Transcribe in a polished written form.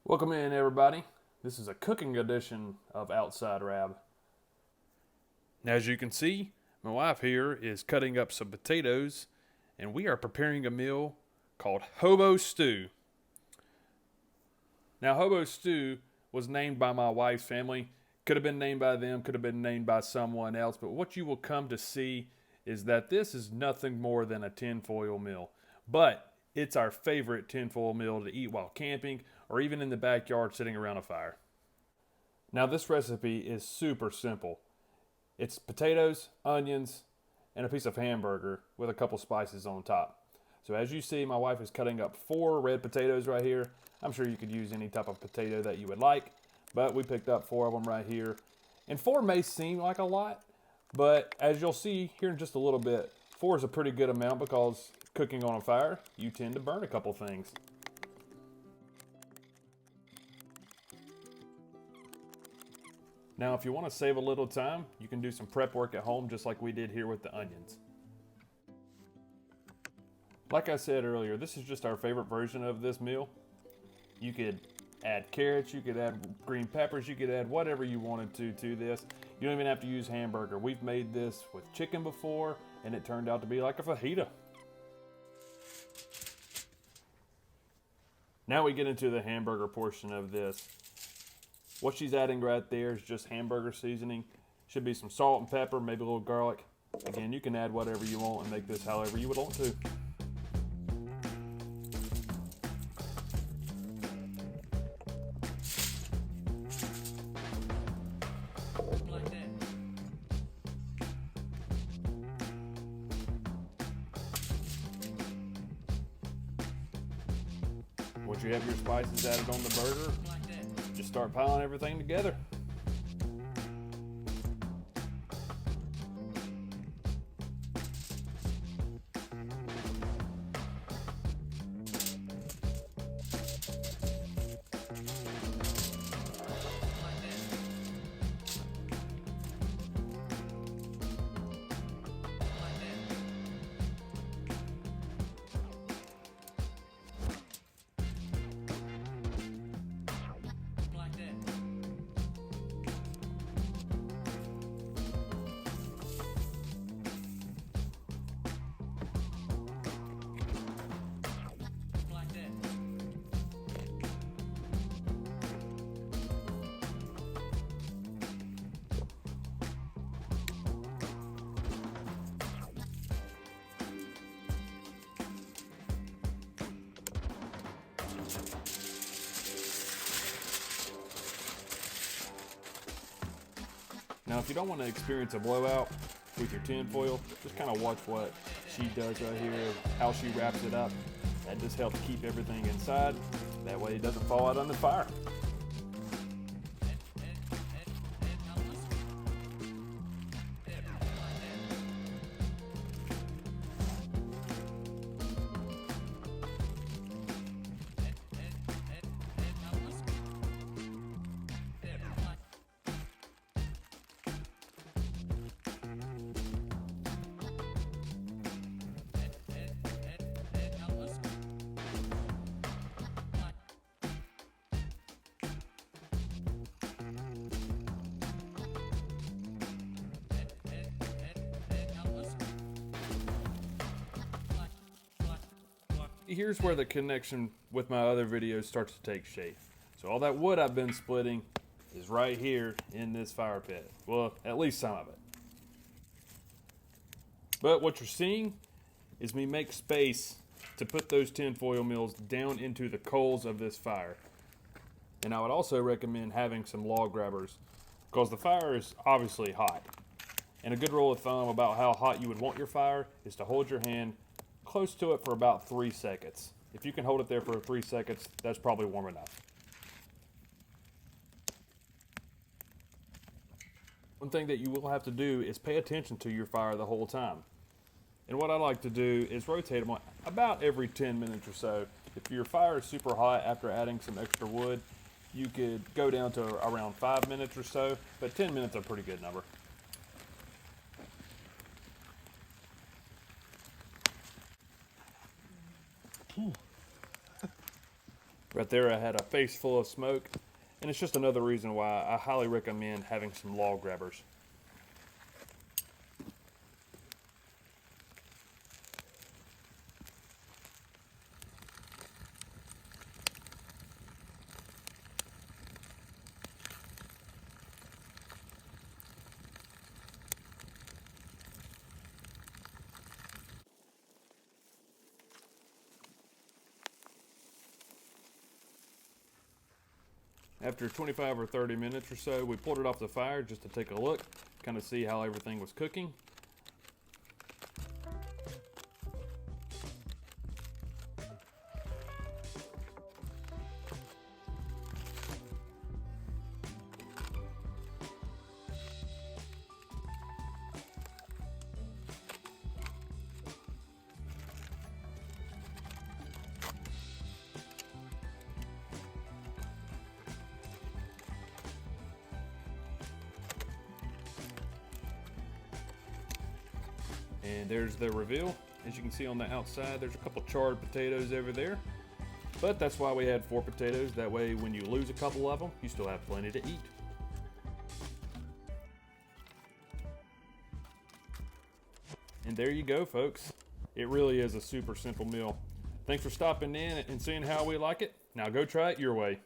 Welcome in, everybody. This is a cooking edition of Outside Rab. Now, as you can see, my wife here is cutting up some potatoes, and we are preparing a meal called Hobo Stew. Now, Hobo Stew was named by my wife's family. Could have been named by them, could have been named by someone else, but what you will come to see is that this is nothing more than a tinfoil meal. But it's our favorite tinfoil meal to eat while camping or even in the backyard sitting around a fire. Now, this recipe is super simple. It's potatoes, onions, and a piece of hamburger with a couple spices on top. So as you see, my wife is cutting up 4 red potatoes right here. I'm sure you could use any type of potato that you would like, but we picked up 4 of them right here. And 4 may seem like a lot, but as you'll see here in just a little bit, 4 is a pretty good amount because cooking on a fire, you tend to burn a couple things. Now, if you want to save a little time, you can do some prep work at home just like we did here with the onions. Like I said earlier, this is just our favorite version of this meal. You could add carrots, you could add green peppers, you could add whatever you wanted to this. You don't even have to use hamburger. We've made this with chicken before, and it turned out to be like a fajita. Now we get into the hamburger portion of this. What she's adding right there is just hamburger seasoning. Should be some salt and pepper, maybe a little garlic. Again, you can add whatever you want and make this however you would want to. Once you have your spices added on the burger, just start piling everything together. Now, if you don't want to experience a blowout with your tin foil, just kind of watch what she does right here, how she wraps it up. That just helps keep everything inside. That way it doesn't fall out on the fire. Here's where the connection with my other videos starts to take shape. So all that wood I've been splitting is right here in this fire pit. Well, at least some of it. But what you're seeing is me make space to put those tinfoil meals down into the coals of this fire. And I would also recommend having some log grabbers because the fire is obviously hot. And a good rule of thumb about how hot you would want your fire is to hold your hand close to it for about 3 seconds. If you can hold it there for 3 seconds, that's probably warm enough. One thing that you will have to do is pay attention to your fire the whole time. And what I like to do is rotate them about every 10 minutes or so. If your fire is super hot after adding some extra wood, you could go down to around 5 minutes or so, but 10 minutes is a pretty good number. Right there I had a face full of smoke, and it's just another reason why I highly recommend having some log grabbers. After 25 or 30 minutes or so, we pulled it off the fire just to take a look, kind of see how everything was cooking. And there's the reveal. As you can see on the outside, there's a couple charred potatoes over there. But that's why we had 4 potatoes. That way, when you lose a couple of them, you still have plenty to eat. And there you go, folks. It really is a super simple meal. Thanks for stopping in and seeing how we like it. Now go try it your way.